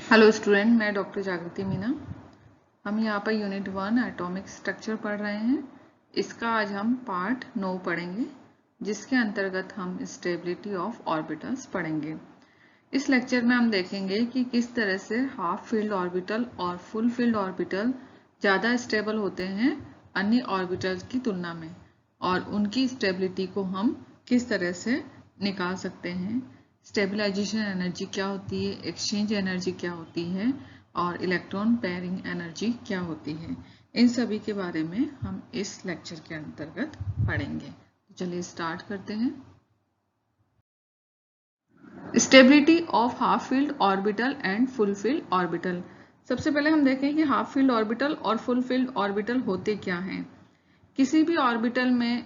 Hello student, मैं doctor जागृति मीना। हम यहाँ पर यूनिट 1 एटॉमिक स्ट्रक्चर पढ़ रहे हैं। इसका आज हम पार्ट 9 पढ़ेंगे, जिसके अंतर्गत हम स्टेबिलिटी ऑफ ऑर्बिटल्स पढ़ेंगे। इस लेक्चर में हम देखेंगे कि किस तरह से हाफ फील्ड ऑर्बिटल और फुल फील्ड ऑर्बिटल ज़्यादा स्टेबल होते हैं अन्य ऑर्बिटल्स की तुलना में, और उनकी स्टेबिलिटी को हम किस तरह से निकाल सकते हैं। स्टेबलाइजेशन एनर्जी क्या होती है, एक्सचेंज एनर्जी क्या होती है, और इलेक्ट्रॉन पेयरिंग एनर्जी क्या होती है, इन सभी के बारे में हम इस लेक्चर के अंतर्गत पढ़ेंगे। तो चलिए स्टार्ट करते हैं। Stability of half filled orbital and full filled orbital. सबसे पहले हम देखें कि हाफ फील्ड ऑर्बिटल और फुल फील्ड ऑर्बिटल होते क्या हैं। किसी भी ऑर्बिटल में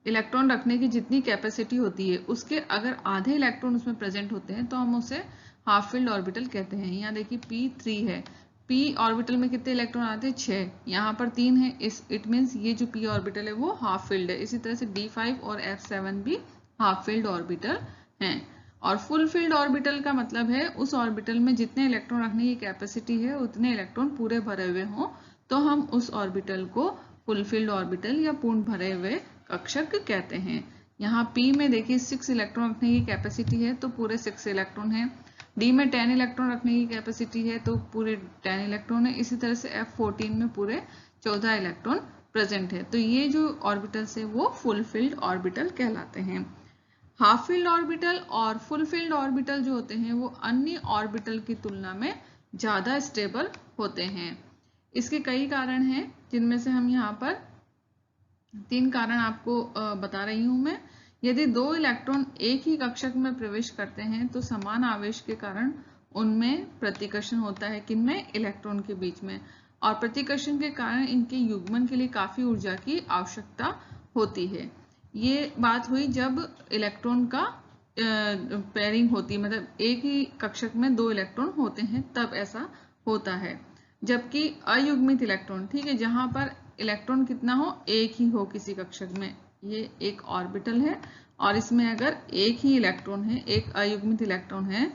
इलेक्ट्रॉन रखने की जितनी कैपेसिटी होती है, उसके अगर आधे इलेक्ट्रॉन उसमें प्रेजेंट होते हैं तो हम उसे हाफ फील्ड ऑर्बिटल कहते हैं। यहाँ देखिए P3 है, P ऑर्बिटल में कितने इलेक्ट्रॉन आते हैं? 6। यहाँ पर 3 है, इट मीन्स ये जो P ऑर्बिटल है वो हाफ फील्ड है। इसी तरह से D5 और F7 भी हाफ फील्ड ऑर्बिटल हैं। और फुल फील्ड ऑर्बिटल का मतलब है उस ऑर्बिटल में जितने इलेक्ट्रॉन रखने की कैपेसिटी है उतने इलेक्ट्रॉन पूरे भरे हुए हों, तो हम उस ऑर्बिटल को फुल फील्ड ऑर्बिटल या पूर्ण भरे हुए कक्षक कहते हैं। यहाँ P में देखिए 6 इलेक्ट्रॉन रखने की कैपेसिटी है तो पूरे 6 इलेक्ट्रॉन है। D में 10 इलेक्ट्रॉन रखने की कैपेसिटी है तो पूरे 10 इलेक्ट्रॉन है। इसी तरह से F14 में पूरे 14 इलेक्ट्रॉन प्रेजेंट है। तो ये जो ऑर्बिटल्स है वो फुल फील्ड ऑर्बिटल कहलाते हैं। हाफ फील्ड ऑर्बिटल और फुल फील्ड ऑर्बिटल जो होते हैं वो अन्य ऑर्बिटल की तुलना में ज़्यादा स्टेबल होते हैं। इसके कई कारण हैं, जिनमें से हम यहाँ पर 3 कारण आपको बता रही हूँ मैं। यदि 2 इलेक्ट्रॉन एक ही कक्षक में प्रवेश करते हैं तो समान आवेश के कारण उनमें प्रतिकर्षण होता है। किनमें? इलेक्ट्रॉन के बीच में। और प्रतिकर्षण के कारण इनके युग्मन के लिए काफी ऊर्जा की आवश्यकता होती है। ये बात हुई जब इलेक्ट्रॉन का पेयरिंग होती है, मतलब एक ही कक्षक में 2 इलेक्ट्रॉन होते हैं तब ऐसा होता है। जबकि अयुग्मित इलेक्ट्रॉन, ठीक है, जहां पर इलेक्ट्रॉन कितना हो? एक ही हो किसी कक्षक में, ये एक ऑर्बिटल है और इसमें अगर एक ही इलेक्ट्रॉन है, एक अयुग्मित इलेक्ट्रॉन है,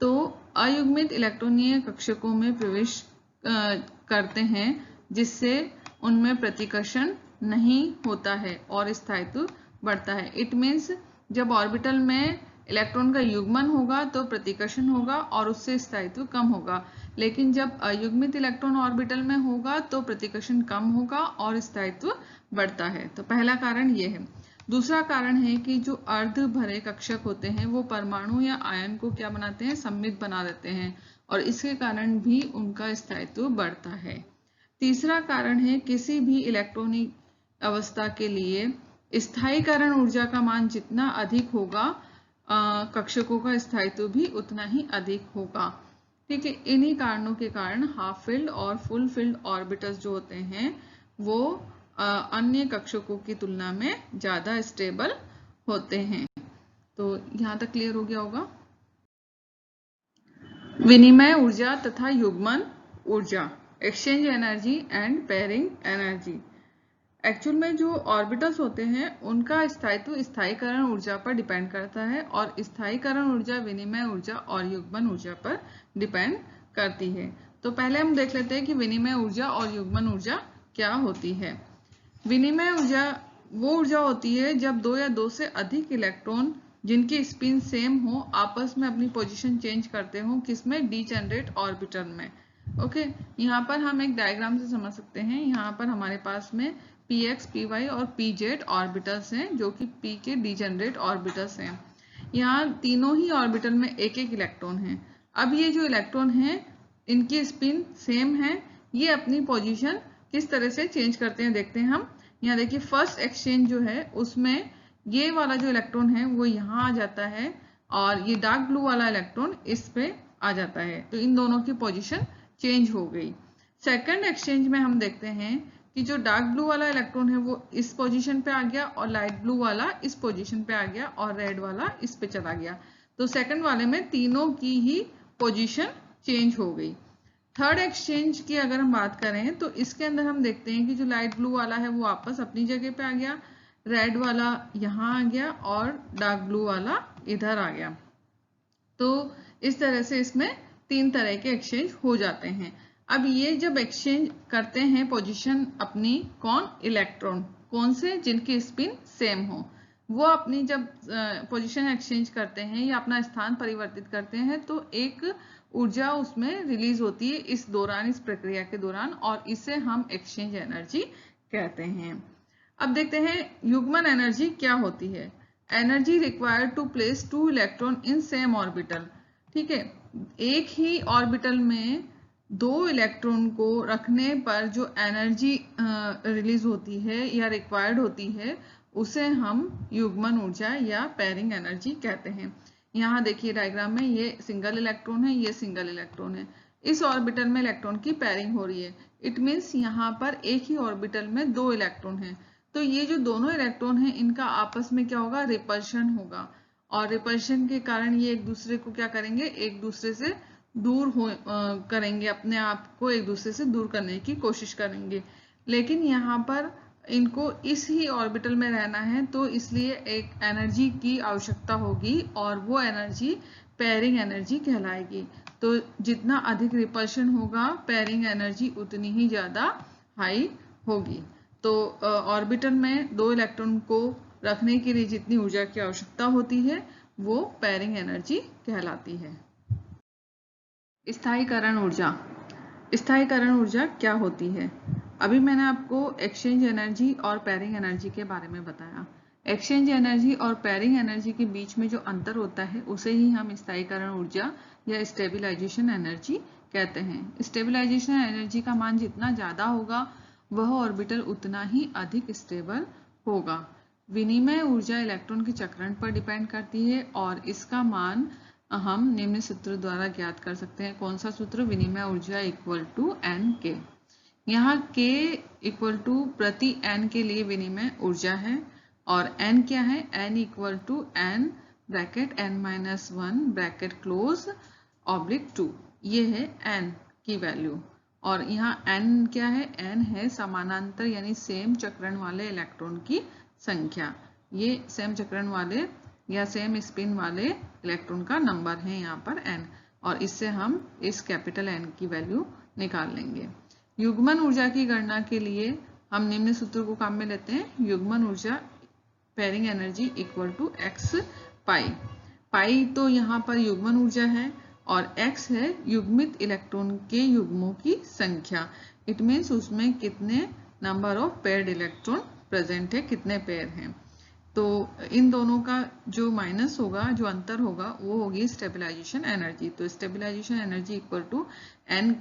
तो अयुग्मित इलेक्ट्रॉनीय कक्षकों में प्रवेश करते हैं जिससे उनमें प्रतिकर्षण नहीं होता है और स्थायित्व बढ़ता है। इट मीन्स जब ऑर्बिटल में इलेक्ट्रॉन का युग्मन होगा तो प्रतिकर्षण होगा और उससे स्थायित्व कम होगा, लेकिन जब अयुग्मित इलेक्ट्रॉन ऑर्बिटल में होगा तो प्रतिकर्षण कम होगा और स्थायित्व बढ़ता है। तो पहला कारण ये है। दूसरा कारण है कि जो अर्ध भरे कक्षक होते हैं वो परमाणु या आयन को क्या बनाते हैं? सममित बना देते हैं और इसके कारण भी उनका स्थायित्व बढ़ता है। तीसरा कारण है किसी भी इलेक्ट्रॉनिक अवस्था के लिए स्थायीकरण ऊर्जा का मान जितना अधिक होगा, कक्षकों का स्थायित्व भी उतना ही अधिक होगा। ठीक है, इन्हीं कारणों के कारण हाफ फील्ड और फुल फील्ड ऑर्बिटल्स जो होते हैं वो अन्य कक्षकों की तुलना में ज्यादा स्टेबल होते हैं। तो यहाँ तक क्लियर हो गया होगा। विनिमय ऊर्जा तथा युग्मन ऊर्जा, exchange energy and pairing energy. Actual में जो ऑर्बिटल्स होते हैं उनका स्थायित्व स्थायीकरण ऊर्जा पर डिपेंड करता है और स्थायीकरण ऊर्जा विनिमय ऊर्जा और युग्मन ऊर्जा पर डिपेंड करती है। तो पहले हम देख लेते हैं कि विनिमय ऊर्जा और युग्मन ऊर्जा क्या होती है। विनिमय ऊर्जा वो ऊर्जा होती है जब 2 या 2 से अधिक इलेक्ट्रॉन जिनकी स्पिन सेम हो आपस में अपनी पोजीशन चेंज करते हो। किसमें? डीजेनरेट ऑर्बिटल में। ओके, यहाँ पर हम एक डायग्राम से समझ सकते हैं। यहाँ पर हमारे पास में px, py और pz ऑर्बिटल्स हैं जो कि p के डीजेनरेट ऑर्बिटल्स हैं। यहाँ तीनों ही ऑर्बिटल में एक एक इलेक्ट्रॉन है। अब ये जो इलेक्ट्रॉन है इनकी स्पिन सेम है, ये अपनी पोजीशन किस तरह से चेंज करते हैं देखते हैं हम। यहाँ देखिए फर्स्ट एक्सचेंज जो है उसमें ये वाला जो इलेक्ट्रॉन है वो यहाँ आ जाता है और ये डार्क ब्लू वाला इलेक्ट्रॉन इस पे आ जाता है, तो इन दोनों की पोजीशन चेंज हो गई। सेकंड एक्सचेंज में हम देखते हैं कि जो डार्क ब्लू वाला इलेक्ट्रॉन है वो इस पोजीशन पे आ गया और लाइट ब्लू वाला इस पोजीशन पे आ गया और रेड वाला इस पे चला गया। तो सेकंड वाले में तीनों की ही पोजीशन चेंज हो गई। थर्ड एक्सचेंज की अगर हम बात करें तो इसके अंदर हम देखते हैं कि जो लाइट ब्लू वाला है वो वापस अपनी जगह पे आ गया, रेड वाला यहाँ आ गया और डार्क ब्लू वाला इधर आ गया। तो इस तरह से इसमें तीन तरह के एक्सचेंज हो जाते हैं। अब ये जब एक्सचेंज करते हैं पोजीशन अपनी, कौन, इलेक्ट्रॉन, कौन से, जिनकी स्पिन सेम हो, वो अपनी जब पोजीशन एक्सचेंज करते हैं या अपना स्थान परिवर्तित करते हैं तो एक ऊर्जा उसमें रिलीज होती है इस दौरान, इस प्रक्रिया के दौरान, और इसे हम एक्सचेंज एनर्जी कहते हैं। अब देखते हैं युग्मन एनर्जी क्या होती है। Energy required to place to electron in same orbital. ठीक है, एक ही ऑर्बिटल में दो इलेक्ट्रॉन को रखने पर जो एनर्जी रिलीज होती है या रिक्वायर्ड होती है उसे हम युग्मन ऊर्जा या पेयरिंग एनर्जी कहते हैं। यहाँ देखिए डायग्राम में, ये सिंगल इलेक्ट्रॉन है, ये सिंगल इलेक्ट्रॉन है, इस ऑर्बिटल में इलेक्ट्रॉन की पेयरिंग हो रही है। इट मीन्स यहाँ पर एक ही ऑर्बिटल में दो इलेक्ट्रॉन हैं, तो ये जो दोनों इलेक्ट्रॉन हैं इनका आपस में क्या होगा, रिपल्शन होगा, और रिपल्शन के कारण ये एक दूसरे को क्या करेंगे, एक दूसरे से दूर करेंगे, अपने आप को एक दूसरे से दूर करने की कोशिश करेंगे। लेकिन यहाँ पर इनको इस ही ऑर्बिटल में रहना है, तो इसलिए एक एनर्जी की आवश्यकता होगी और वो एनर्जी पेयरिंग एनर्जी कहलाएगी। तो जितना अधिक रिपल्शन होगा, पेयरिंग एनर्जी उतनी ही ज़्यादा हाई होगी। तो ऑर्बिटल में दो इलेक्ट्रॉन को रखने के लिए जितनी ऊर्जा की आवश्यकता होती है वो पेयरिंग एनर्जी कहलाती है। स्थायीकरण ऊर्जा। स्थायीकरण ऊर्जा क्या होती है? अभी मैंने आपको एक्सचेंज एनर्जी और पेयरिंग एनर्जी के बारे में बताया। एक्सचेंज एनर्जी और पेयरिंग एनर्जी के बीच में जो अंतर होता है उसे ही हम स्थायीकरण ऊर्जा या स्टेबलाइजेशन एनर्जी कहते हैं। स्टेबलाइजेशन एनर्जी का मान जितना ज़्यादा होगा वह ऑर्बिटल उतना ही अधिक स्टेबल होगा। विनिमय ऊर्जा इलेक्ट्रॉन के चक्रण पर डिपेंड करती है और इसका मान हम निम्न सूत्र द्वारा ज्ञात कर सकते हैं। कौन सा सूत्र? विनिमय ऊर्जा इक्वल टू एन के। यहाँ k इक्वल टू प्रति n के लिए विनिमय ऊर्जा है और n क्या है? n equal to n bracket n-1 bracket close oblique 2, ये है n की वैल्यू। और यहाँ n क्या है? n है समानांतर यानी सेम चक्रण वाले इलेक्ट्रॉन की संख्या। ये सेम चक्रण वाले या सेम स्पिन वाले इलेक्ट्रॉन का नंबर है यहाँ पर n, और इससे हम इस कैपिटल N की वैल्यू निकाल लेंगे। युग्मन ऊर्जा की गणना के लिए हम निम्न सूत्र को काम में लेते हैं। युग्मन ऊर्जा pairing energy equal to x pi. Pi तो यहाँ पर युग्मन ऊर्जा है और x है युग्मित इलेक्ट्रॉन के युग्मों की संख्या। इट मीन्स उसमें कितने number of paired electron present है, कितने पेयर हैं। तो इन दोनों का जो माइनस होगा, जो अंतर होगा, वो होगी स्टेबलाइजेशन एनर्जी। तो stabilization energy equal to n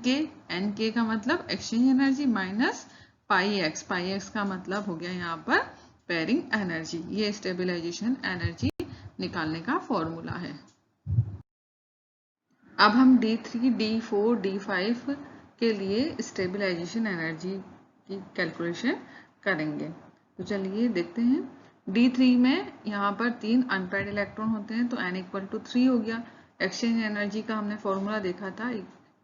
के का मतलब exchange energy minus pi x का मतलब हो गया यहाँ पर पेयरिंग एनर्जी। ये स्टेबलाइजेशन एनर्जी निकालने का फॉर्मूला है। अब हम D3, D4, D5 के लिए स्टेबलाइजेशन एनर्जी की कैलकुलेशन करेंगे। तो चलिए देखते हैं। D3 में यहाँ पर 3 अनपेयर्ड इलेक्ट्रॉन होते हैं, तो n इक्वल टू 3 हो गया। एक्सचेंज एनर्जी का हमने फॉर्मूला देखा था,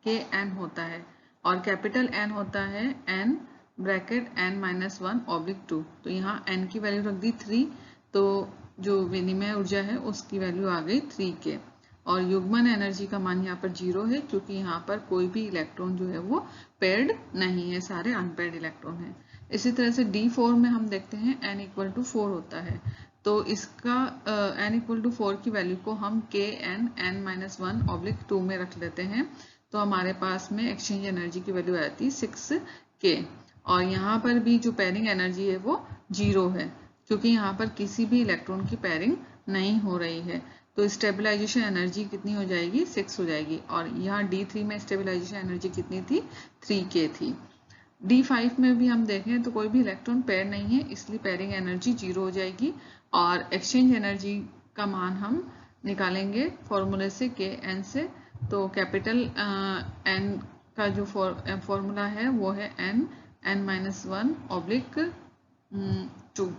Kn होता है और कैपिटल N होता है n ब्रैकेट n-1 ऑब्लिक 2। तो यहाँ n की वैल्यू रख दी 3, तो जो विनिमय ऊर्जा है उसकी वैल्यू आ गई 3K। और युग्मन एनर्जी का मान यहाँ पर 0 है क्योंकि यहाँ पर कोई भी इलेक्ट्रॉन जो है वो पेयर्ड नहीं है, सारे अनपेयर्ड इलेक्ट्रॉन हैं। इसी तरह से D4 में हम देखते हैं n इक्वल टू 4 होता है, तो इसका n इक्वल टू 4 की वैल्यू को हम Kn n-1 ऑब्लिक 2 में रख लेते हैं, तो हमारे पास में एक्सचेंज एनर्जी की वैल्यू आती है 6K। और यहाँ पर भी जो पेयरिंग एनर्जी है वो 0 है क्योंकि यहाँ पर किसी भी इलेक्ट्रॉन की पेयरिंग नहीं हो रही है। तो स्टेबलाइजेशन एनर्जी कितनी हो जाएगी? 6 हो जाएगी। और यहाँ D3 में स्टेबलाइजेशन एनर्जी कितनी थी? 3K थी। D5 में भी हम देखें तो कोई भी इलेक्ट्रॉन पेयर नहीं है, इसलिए पेयरिंग एनर्जी 0 हो जाएगी और एक्सचेंज एनर्जी का मान हम निकालेंगे फॉर्मूले से Kn से। तो कैपिटल N का जो फॉर्मूला है वो है n-1 ऑब्लिक 2।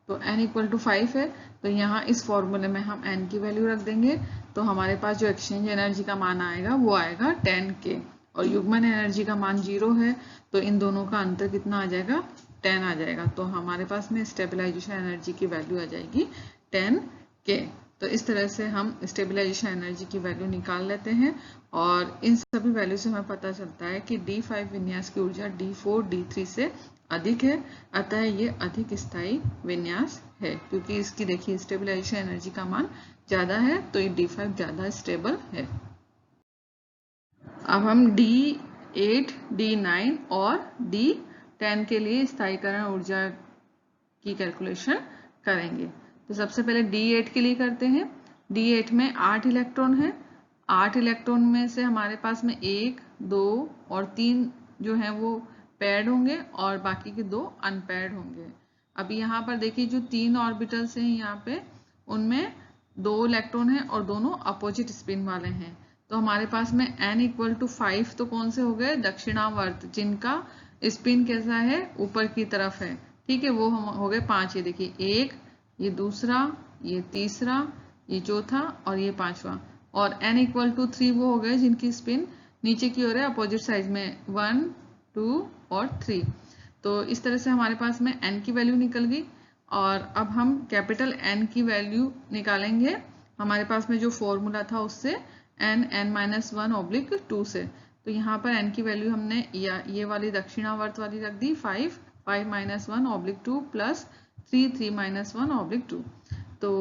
तो n इक्वल टू 5 है, तो यहाँ इस फॉर्मूले में हम n की वैल्यू रख देंगे, तो हमारे पास जो एक्सचेंज एनर्जी का मान आएगा वो आएगा 10K। और युग्मन एनर्जी का मान 0 है, तो इन दोनों का अंतर कितना आ जाएगा? 10 आ जाएगा। तो हमारे पास में स्टेबलाइजेशन एनर्जी की वैल्यू आ जाएगी 10K। तो इस तरह से हम स्टेबलाइजेशन एनर्जी की वैल्यू निकाल लेते हैं और इन सभी वैल्यू से हमें पता चलता है कि D5 विन्यास की ऊर्जा D4 D3 से अधिक है, अतः ये अधिक स्थायी विन्यास है, क्योंकि इसकी देखिए स्टेबलाइजेशन एनर्जी का मान ज्यादा है तो ये D5 ज्यादा स्टेबल है। अब हम D8, D9 और D10 के लिए स्थायीकरण ऊर्जा की कैलकुलेशन करेंगे। तो सबसे पहले D8 के लिए करते हैं। D8 में 8 इलेक्ट्रॉन है। 8 इलेक्ट्रॉन में से हमारे पास में 1, 2 और 3 जो है वो पेयर्ड होंगे और बाकी के 2 अनपेयर्ड होंगे। अब यहाँ पर देखिए जो 3 ऑर्बिटल्स हैं यहाँ पे, उनमें 2 इलेक्ट्रॉन है और दोनों अपोजिट स्पिन वाले हैं। तो हमारे पास में n इक्वल टू 5 तो कौन से हो गए? दक्षिणावर्त, जिनका स्पिन कैसा है? ऊपर की तरफ है, ठीक है, वो हम हो गए 5। ये देखिए, एक, ये दूसरा, ये तीसरा, ये चौथा और ये पांचवा। और n इक्वल टू 3 वो हो गए जिनकी स्पिन नीचे की ओर है, अपोजिट साइड में 1, 2 और 3। तो इस तरह से हमारे पास में n की वैल्यू निकल गई। और अब हम कैपिटल N की वैल्यू निकालेंगे हमारे पास में जो फॉर्मूला था उससे, n(n-1)/2 से। तो यहाँ पर n की वैल्यू हमने ये वाली दक्षिणावर्त वाली रख दी 5 (5-1)/2 प्लस 3 (3-1)/2। तो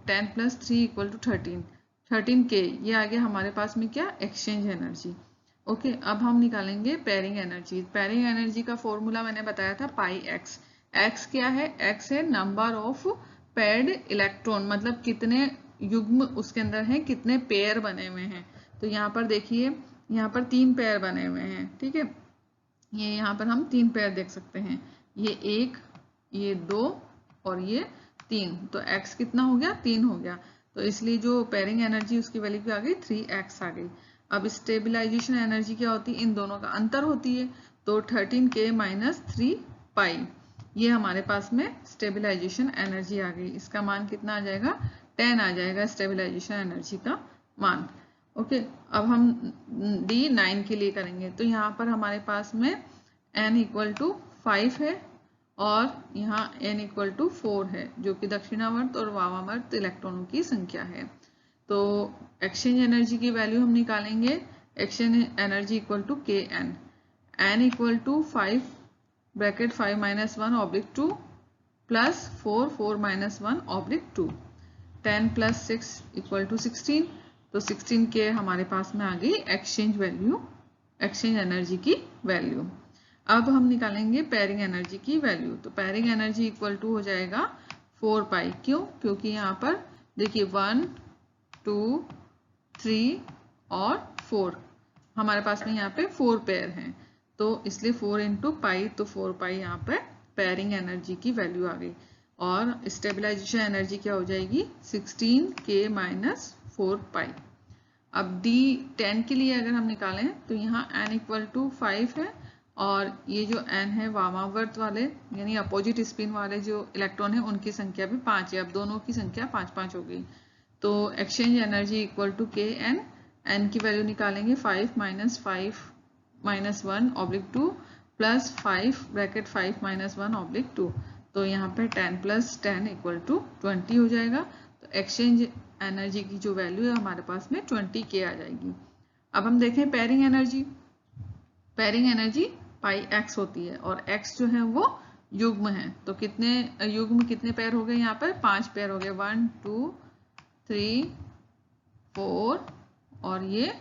10 + 3 = 13। 13K ये आ गया हमारे पास में क्या? Exchange energy. ओके, अब हम निकालेंगे पेयरिंग एनर्जी। पेयरिंग एनर्जी का फॉर्मूला मैंने बताया था πx। x क्या है? x है नंबर ऑफ पेयर्ड इलेक्ट्रॉन, मतलब कितने युग्म उसके अंदर है, कितने पेयर बने हुए हैं। तो यहाँ पर देखिए, यहाँ पर 3 पेयर बने हुए हैं, ठीक है, ये यहाँ पर हम 3 पेयर देख सकते हैं, ये 1, ये 2 और ये 3। तो x कितना हो गया? 3 हो गया। तो इसलिए जो पेयरिंग एनर्जी उसकी वैल्यू क्या आ गई? 3x आ गई। अब स्टेबलाइजेशन एनर्जी क्या होती है? इन दोनों का अंतर होती है। तो 13K - 3π ये हमारे पास में स्टेबलाइजेशन एनर्जी आ गई। इसका मान कितना आ जाएगा? 10 आ जाएगा स्टेबलाइजेशन एनर्जी का मान। ओके, अब हम D9 के लिए करेंगे। तो यहाँ पर हमारे पास में n = 5 है और यहाँ n = 4 है, जो कि दक्षिणावर्त और वामावर्त इलेक्ट्रॉनों की संख्या है। तो एक्सचेंज एनर्जी की वैल्यू हम निकालेंगे। Exchange energy = Kn। n = 5 (5 - 1)/2 plus 4 (4 - 1)/2। 10 + 6 = 16। तो 16K हमारे पास में आ गई एक्सचेंज वैल्यू, एक्सचेंज एनर्जी की वैल्यू। अब हम निकालेंगे पेयरिंग एनर्जी की वैल्यू। तो पेयरिंग एनर्जी इक्वल टू हो जाएगा 4π। क्यों? क्योंकि यहाँ पर देखिए 1, 2, 3 और 4 हमारे पास में यहाँ पे 4 पेयर हैं, तो इसलिए 4 × π, तो 4π यहाँ पे पेयरिंग एनर्जी की वैल्यू आ गई। और स्टेबलाइजेशन एनर्जी क्या हो जाएगी? 16K - 4π। अब D10 के लिए अगर हम निकालें तो यहाँ n = 5 है और ये जो n है वामावर्त वाले यानी अपोजिट स्पिन वाले जो इलेक्ट्रॉन है उनकी संख्या भी 5 है। अब दोनों की संख्या 5-5 हो गई। तो एक्सचेंज एनर्जी = Kn। n की वैल्यू निकालेंगे 5 - 5 - 1/2 प्लस 5 (5 - 1)/2। तो यहाँ पे 10 + 10 = 20 हो जाएगा। तो एक्सचेंज एनर्जी की जो वैल्यू है हमारे पास में 20K आ जाएगी। अब हम देखें pairing energy. Pairing energy πx होती है और x जो है वो युग्म है। तो कितने युग्म, कितने पेयर हो गए? यहाँ पर 5 पेयर हो गए, 1, 2, 3, 4 और ये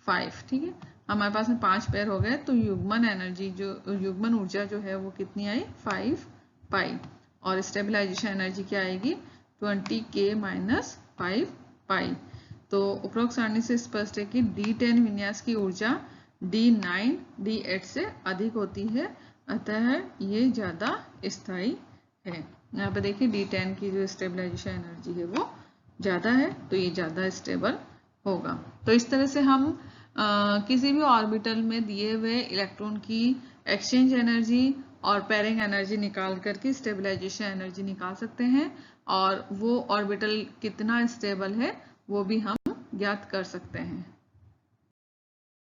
5, ठीक है, हमारे पास में 5 पेयर हो गए। तो युग्मन एनर्जी जो युग्मन ऊर्जा जो है वो कितनी आई? 5π। और स्टेबलाइजेशन एनर्जी क्या आएगी? 20K - 5π। तो उपरोक्त सारणी से स्पष्ट है कि D10 विन्यास की ऊर्जा D9, D8 से अधिक होती है, अतः ये ज्यादा स्थायी है। यहाँ पे देखिए D10 की जो स्टेबलाइजेशन एनर्जी है वो ज्यादा है, तो ये ज्यादा स्टेबल होगा। तो इस तरह से हम किसी भी ऑर्बिटल में दिए हुए इलेक्ट्रॉन की एक्सचेंज एनर्जी और पेयरिंग एनर्जी निकाल करके स्टेबलाइजेशन एनर्जी निकाल सकते हैं और वो ऑर्बिटल कितना स्टेबल है वो भी हम ज्ञात कर सकते हैं।